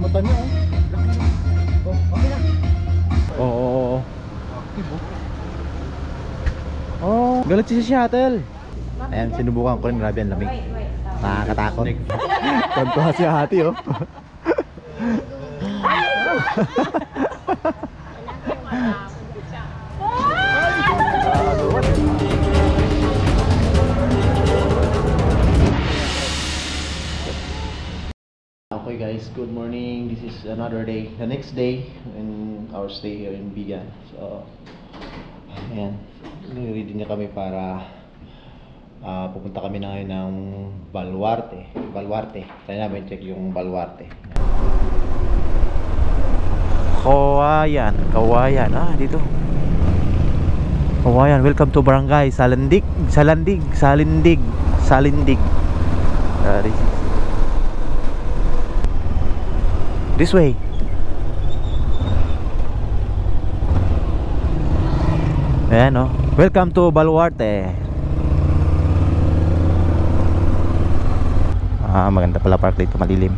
mata niya oh. Oh, okay na. Oo. Oh, galit siya si Shuttle. Ayan, sinubukan ko rin, grabe ang lamig. Nakakatakot. Tontuha si Hati oh. Okay guys, good morning. This is another day, the next day in our stay here in Bigan. So, ayan, niready na kami para pupunta kami na ngayon ng Baluarte. Tayo namin check yung Baluarte. Kawayan. Dito. Kawayan, welcome to Barangay Salindig. This way. Ayan oh. Welcome to Baluarte. Maganda pala park dito, malilim.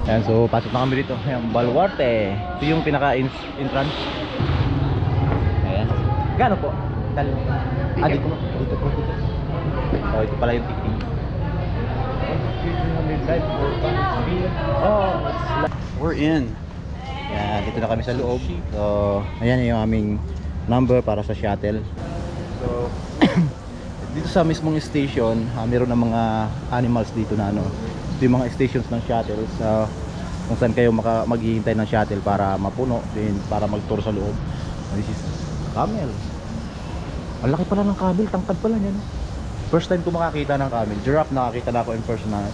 Ayan, so pasok na kami dito. Ayan, Baluarte. Ito yung pinaka-entrance. Ayan. Gano po? Dito po. Oh, ito pala yung ticketing. We're in. Ayan, dito na kami sa loob. So, ayan yung aming number para sa shuttle. So, dito sa mismong station, meron ng mga animals dito na ano. Ito yung mga stations ng shuttle. So, kung saan kayo maghihintay ng shuttle para mapuno, din para mag-tour sa loob. This is camel. Ang laki pala ng camel, tangkad pala niya, no? First time ko makakita ng camel. Giraffe nakakita na ako in person na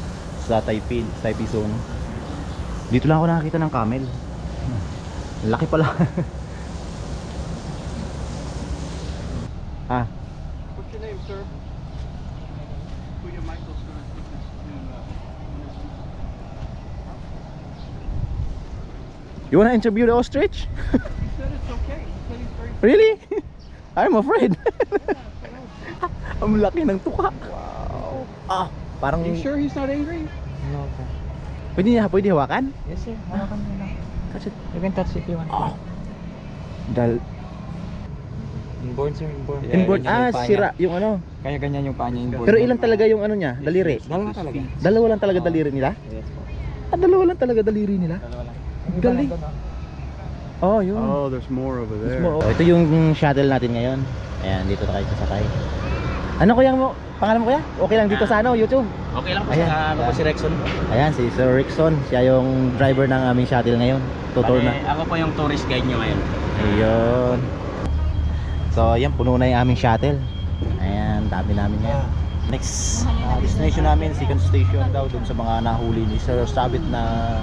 sa Taipei Zone. Dito lang ako nakakita ng camel. Ang laki pala. What's your name, sir? Kuya Michael's gonna take us to You wanna interview the ostrich? He said it's okay. He said he's very Really? I'm afraid. Ang laki ng tuka. Wow. Parang... Are you sure he's not angry? No, sir. Pwede hawakan? Yes, sir. Hawakan mo lang. Touch it. You can touch if you want. Inborn, sir. Inborn. Inborn. Ganyan yung paa Sira niya. yung ano. Kaya ganyan yung paa niya, inborn. Pero ilan talaga yung ano niya? Daliri? Dalawa talaga. Dalawa lang talaga daliri nila? Yes po. Dalawa lang talaga daliri nila? Dalawa lang. Ang galing. Oh, yun. Oh, there's more over there. Ito yung shuttle natin ngayon. Ayan, dito na kayo sasakay. Ano kuya mo? Pangalan mo kuya? Okay lang dito sa ano, YouTube? Okay lang po. Ayan. Ano po si Rexon? Ayan, si Sir Rickson. Siya yung driver ng aming shuttle ngayon. Tutor na. Ako po yung tourist guide nyo ngayon. Ayun. So, ayan, puno na yung aming shuttle. Ayan, dami namin ngayon. Next destination namin, second station daw, dun sa mga nahuli ni Sir Sabit na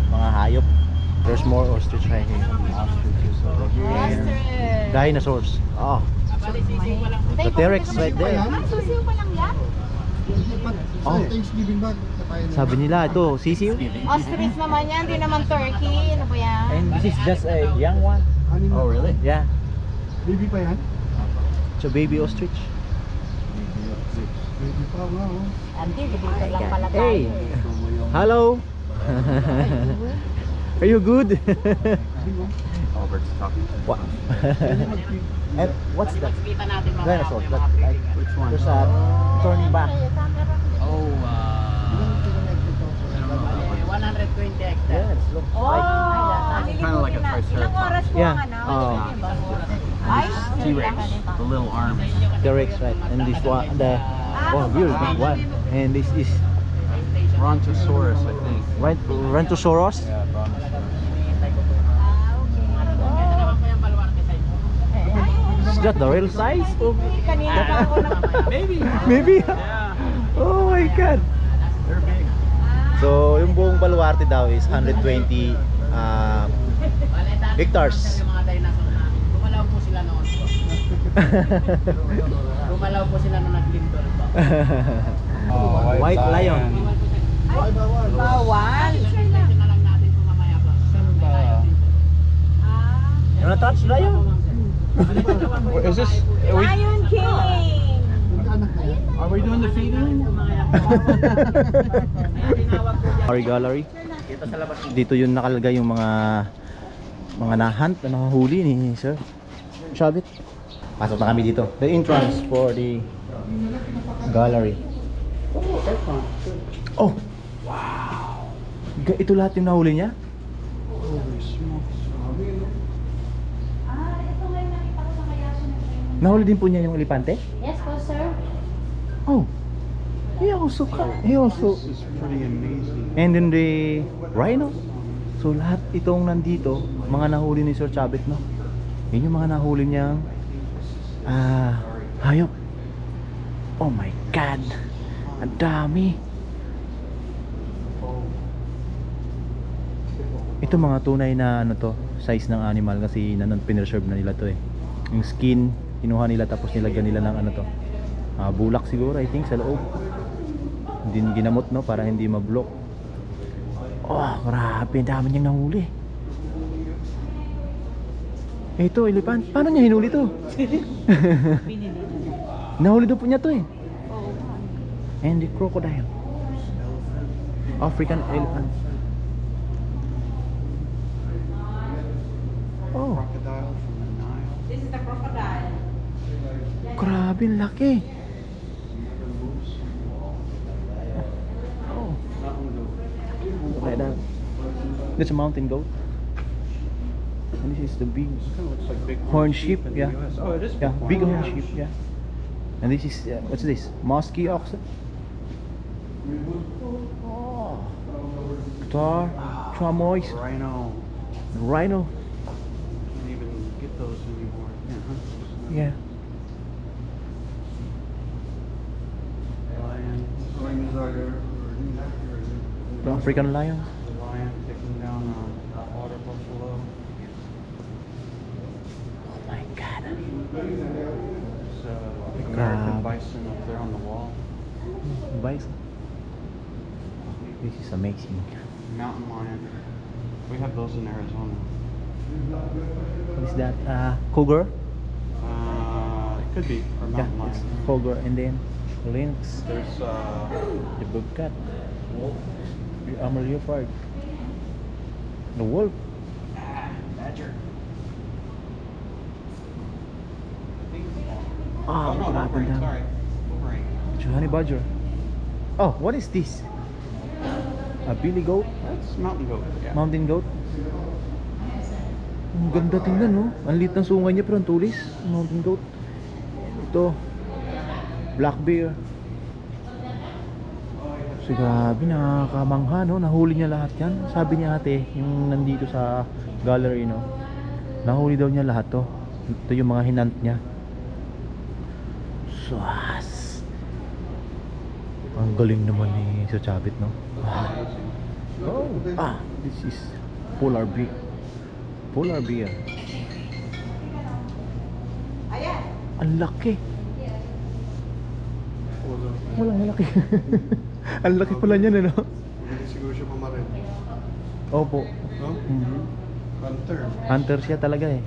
mga hayop. There's more ostrich right here. Ostriches over here. Dinosaurs. Oh. The T-Rex right there. Susiw pa lang yan? Oh. Sabi nila ito, sisiw. Ostrich naman yan, di naman turkey. Ano ba yan? And this is just a young one. Oh, really? Yeah. Baby pa yan? It's a baby ostrich. Baby pa nga, oh. Andi, dito lang pala tayo. Hey. Hello. Are you good? Albert's talking. What? And what's that? Dinosaur. That, like, Which one? there's a turning back. Oh, 120 hectares. Yes, looks Oh, like. Kind of like a ilang oras po Yeah. ang ano? Ay, T-Rex. The little arms. T-Rex, right? And this one, the really big one. And this is Brontosaurus, I think. right, Brontosaurus. Yeah, Brontosaurus. It's got the real size. kanina pa ako na. Maybe. Maybe. Yeah. Oh my God. They're big. So, yung buong Baluarte daw is 120 hectares. Gumalaw po sila noon. Gumalaw po sila nung naglindol pa. White lion. Bawal. You wanna touch lion? Is this? Are we, Lion King! are we doing the feeding? Safari Gallery. Dito yun nakalagay yung mga nahunt na nakahuli ni Sir Chavit. Pasok na kami dito. The entrance for the gallery. Oh! Wow! Ito lahat yung nahuli niya? Holy smokes. Nahuli din po niya yung elepante? Yes po, sir. Oh! He also This is pretty amazing. and then the rhino. So lahat itong nandito, mga nahuli ni Sir Chavit, no? Yun yung mga nahuli niyang hayop. Oh my God! Ang dami! Ito mga tunay na ano to, size ng animal kasi pinreserve na nila to eh. Yung skin, kinuha nila tapos nilagyan nila ng ano to. Bulak siguro I think sa loob. Hindi ginamot no para hindi ma-block. Oh, grabe, ang dami niyang nahuli. Ito, elephant. Paano niya hinuli to? Nahuli daw po niya to eh. And the crocodile. African elephant. Oh, Crocodile from the Nile. This is the crocodile. grabe, ang laki. Oh, like that. That's a mountain goat. And this is the big Kind of looks like big horn sheep, in the yeah. US. Oh, it is Yeah, big horn yeah. sheep, yeah. And this is what's this? Musky oxen. Oh, tar, chamois, Rhino. rhino. Can't even get those anymore. Yeah. Lion. The African lion. The lion taking down a water buffalo. Oh my God. There's American Crab. bison up there on the wall. Bison. This is amazing. Mountain lion. We have those in Arizona. What is that? Cougar? It could be. Or Yeah, mountain it's lion. cougar and then lynx, There's the bobcat, the leopard, the wolf. badger. Ah, Oh no, grabe wolverine. ang dami. Sorry, wolverine. It's a honey badger. Oh, what is this? A billy goat? That's mountain goat. Yeah. Mountain goat? Ang ganda tingnan, no? Ang liit ng sungay niya pero ang tulis. Mountain goat. Ito, black bear. So grabe, nakakamangha, no? Nahuli niya lahat yan. Sabi niya ate, yung nandito sa gallery, no? Nahuli daw niya lahat to. Ito yung mga hinant niya. Swas! Ang galing naman ni Sir Chavit, no? Oh, this is polar bear. Polar bear. Ang laki. Walang malaki. Ang laki pala niyan, ano? Hindi siguro siya pamarin. Opo. No? Mhm. Hunter. Hunter siya talaga eh.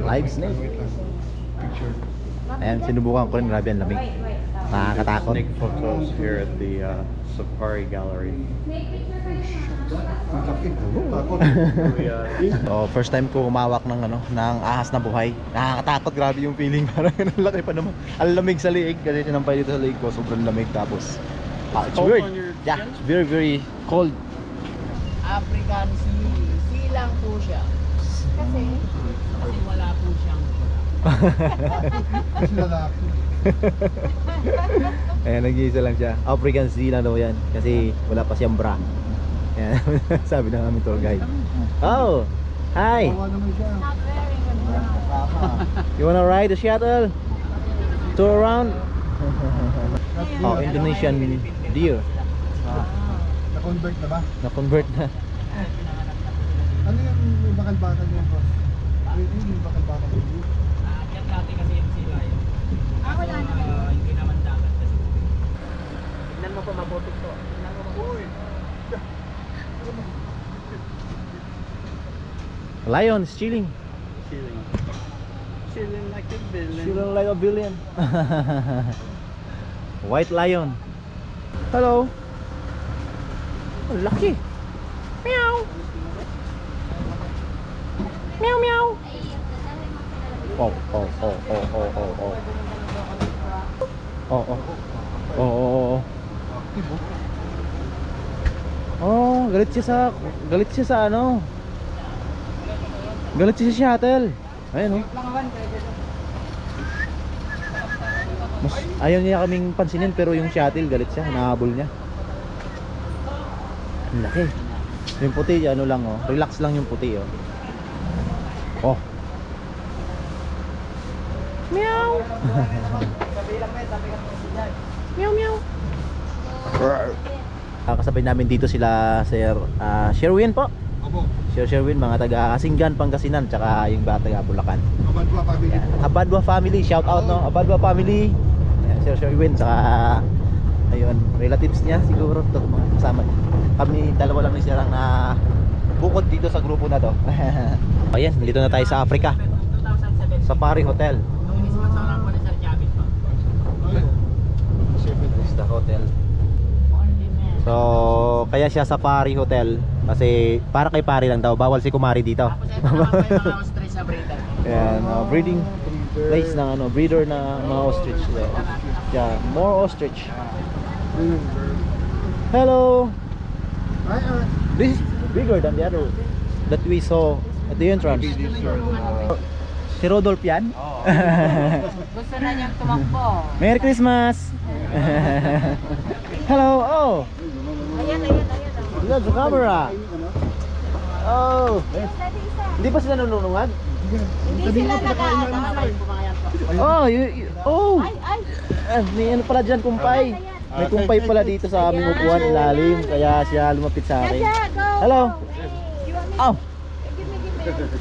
Live snake. Picture. Ayan, sinubukan ko rin. Grabe, ang lamig. Nakakatakot. Snake photos here at the Safari Gallery. Oh, first time ko humawak ng ano, ng ahas na buhay. Nakakatakot, grabe yung feeling. Parang ang laki pa naman. Ang lamig sa liig kasi sinampay dito sa liig ko, sobrang lamig tapos. It's Cold weird. on your Yeah, skin? it's very very cold. African sea. Sea lang po siya. Kasi, Kasi wala po siyang Ayan, nag-iisa lang siya. African Sea lang daw yan kasi wala pa siyang bra. Ayan, sabi ng aming tour guide. Oh, hi. not wearing a bra. You wanna ride the shuttle? Tour around? Oh, Indonesian deer. Na-convert na ba? Na-convert na. Ano yung bakal-bakal niya, boss? Yung bakal-bakal niya? Yan dati kasi yung sila yun. Wala naman. Hindi naman dagat kasi. Tignan mo po mabuti to. Tignan mo mabuti. Lion is chilling. Chilling like a villain. Chilling like a billion. White lion. Hello. Oh, lucky. Meow. Meow meow. Oh oh oh oh oh oh oh. Oh oh. Oh oh oh. Oh, galit siya sa ano? Galit siya sa shuttle. Ayun oh. Mas ayaw niya kaming pansinin pero yung shuttle galit siya, hinahabol niya. Ang laki. Yung puti ano lang oh, relax lang yung puti oh. Oh. Meow. Meow meow. Kasabay namin dito sila Sir Sherwin po. Opo. Sir Sherwin, mga taga Asinggan, Pangasinan, tsaka yung bata taga Bulacan. Abadwa family. Yan. Abadwa family, shout out no. Abadwa family. Yan, Sir Sherwin, tsaka ayun, relatives niya siguro to, mga kasama niya. Kami dalawa lang ni silang na bukod dito sa grupo na to. Ayan, dito na tayo sa Africa. Safari Hotel. Nung ismasarang ko na Sir Chavez pa. This is the hotel. So, kaya siya Safari Hotel kasi para kay pari lang daw, bawal si Kumari dito. Tapos ito naman pa yung mga ostrich sa breeder. Yan, breeding place ng ano, breeder na mga ostrich. Yeah, more ostrich. Hello. Ay, This is bigger than the other that we saw at the entrance. Si Rodolph yan? Gusto na niyang tumakbo. Merry Christmas! Hello! Oh! Ayan, ayan, ayan. Look sa camera! Oh! Hindi pa sila nanunungag? Hindi sila nag-aatay. Oh! Oh! Ay, ay. May ano pala dyan, kumpay. May kumpay pala dito sa aming upuan, ilalim. Kaya siya lumapit sa akin. Jaja, go. Hello! Oh! Give me, give me.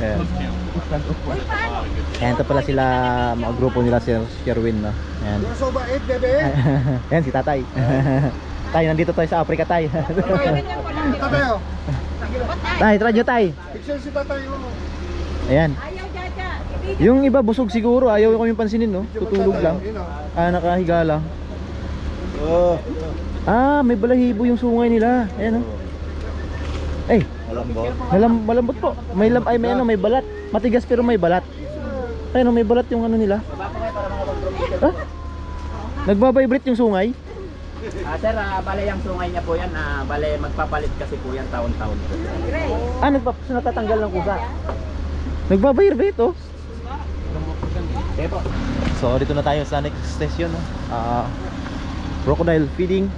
Ayan. Ayan, ito pala sila, mga grupo nila si Sherwin, no? Ayan. so ba 8, bebe? Ayan, si Tatay. Tay, nandito tayo sa Africa, Tay. Tatayo. Tay, radyo, Tay. Picture si tatayo. Ayan. Ayaw, Jaja. Yung iba busog siguro, ayaw ko yung pansinin, no? Tutulog lang. Nakahiga lang. May balahibo yung sungay nila. Ayan, no? Ay, malambot po. May may balat. Matigas pero may balat. Ayun, may balat yung ano nila. Nagbabibrate yung sungay. Sir, bale yung sungay niya po yan. Bale magpapalit kasi po yan taon-taon. Natatanggal ng kusa. Nagbabibrate oh. So dito na tayo sa next station, no? Crocodile feeding.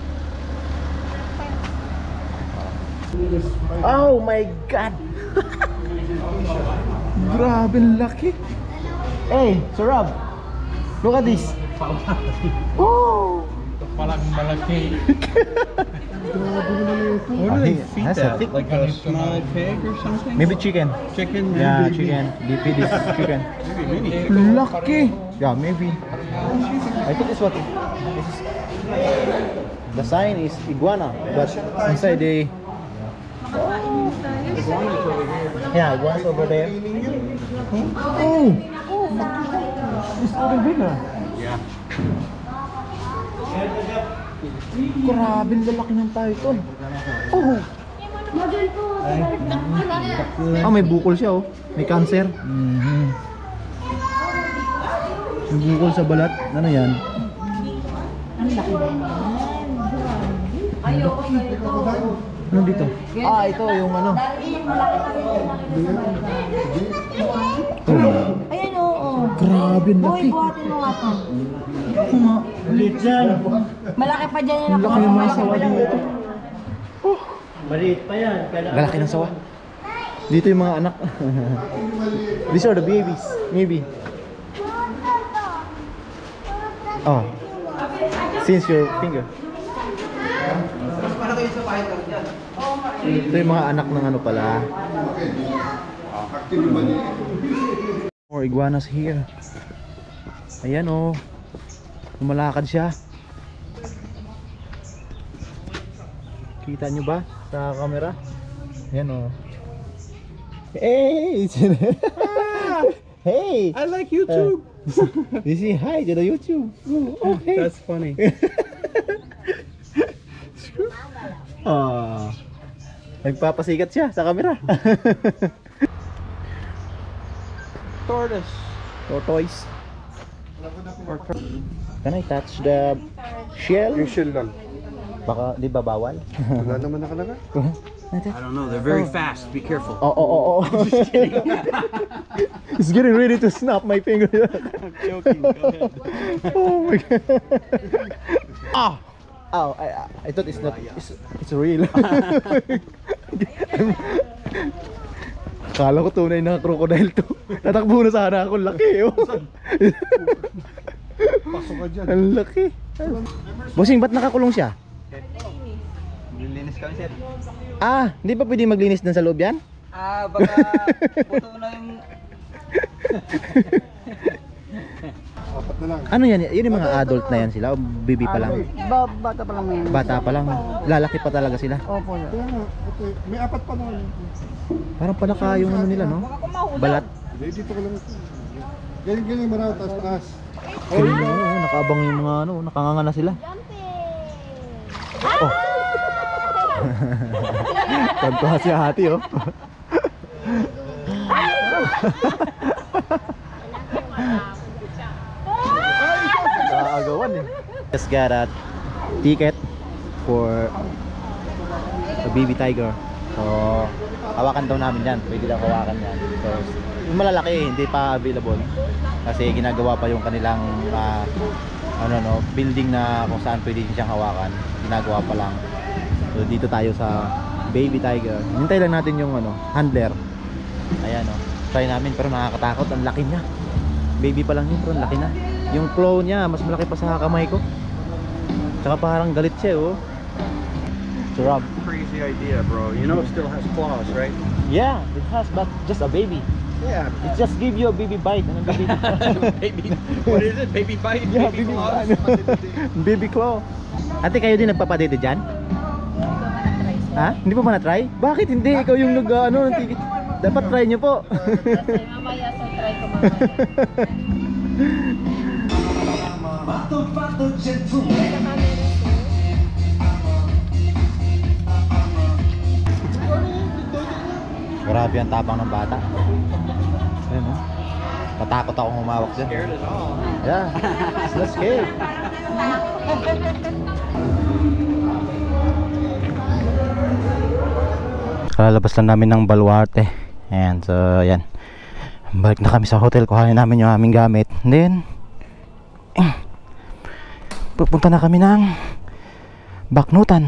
Oh my god. Grabe laki. Hey, Sir Rob. Look at this. Oh. Palang malaki. What do they feed that? Like a small pig or something? Maybe chicken. Chicken? Yeah, chicken. They feed this chicken. Lucky. Yeah, maybe. I think it's what this is. The sign is iguana, but inside they. Yeah, iguana's over there. Oh, it's even bigger. Yeah. Grabe lalaki ng python. Oh. May bukol siya oh. May cancer. May bukol sa balat. Ano yan? Ano dito? Ito yung ano. Ayan, oo. Grabe Boy, laki. buhatin mo nga to. Maliit dyan. Malaki pa dyan yung Laki ng mga sawa dito. Maliit pa yan. Lalaki ng sawa. Dito yung mga anak. These are the babies. Maybe. Oh. Since your finger. Ito yung mga anak ng ano pala. More iguanas here. Ayan oh. Lumalakad siya. Kita nyo ba sa camera? Yan o. Hey! Hey! I like YouTube. You say hi to the YouTube. Oh, hey. That's funny. Nagpapasikat siya sa camera. Tortoise. Tortoise. Can I touch the shell? Yung shell lang. Baka di ba bawal? Wala naman nakalagay. I don't know. They're very fast. Be careful. Oh. He's getting ready to snap my finger. I'm joking. Go ahead. Oh my god. Ah. Oh, I thought it's not. It's real. Kala ko tunay na crocodile to. Tatakbo na sana ako. Laki oh. Pasok ka dyan. Ang laki. Bossing, ba't nakakulong siya? Nilinis kami, sir. Ah, hindi pa pwede maglinis dun sa loob yan? Baka puto na yung... Apat na lang. Ano yan? Yun yung mga adult na yan sila? O baby pa lang? Bata pa lang yan. Bata pa lang? Lalaki pa talaga sila? Opo. Kaya nga, ito, may apat pa naman. Parang palaka yung ano nila, no? Balat. Hindi, dito ko lang ito. Ganyan marami, taas. Kaya nakaabang yung mga ano, nakanganga na sila. Oh. Tantuha si ate, oh. Nakagawan eh. Just got a ticket for a baby tiger. So, hawakan daw namin yan. Pwede daw hawakan yan. So, yung malalaki hindi pa available. Kasi ginagawa pa yung kanilang building na kung saan pwede siyang hawakan. Ginagawa pa lang. So, dito tayo sa baby tiger. Hintay lang natin yung handler. Ayan oh. Try namin pero nakakatakot. Ang laki niya. Baby pa lang yun pero ang laki na. Yung claw niya mas malaki pa sa kamay ko. Tsaka parang galit siya oh. So Rob. Crazy idea, bro. You know it still has claws, right? Yeah, it has but just a baby. Yeah. It just give you a baby bite. Ano baby? Baby. What is it? Baby bite? Yeah, baby baby claws? baby claw. Ate, kayo din nagpapadede dyan? Ha? Hindi pa ba na-try? Bakit hindi? Ikaw yung ng ticket. Dapat try nyo po. Mamaya sa try ko mamaya. Grabe ang tapang ng bata. Ayun oh. Natakot akong humawak dyan. Scared at all. Yeah, it's not scary. Kalalabas lang namin ng Baluarte. Ayan, so ayan. Balik na kami sa hotel, kuhanin namin yung aming gamit. And then pupunta na kami ng Baknutan.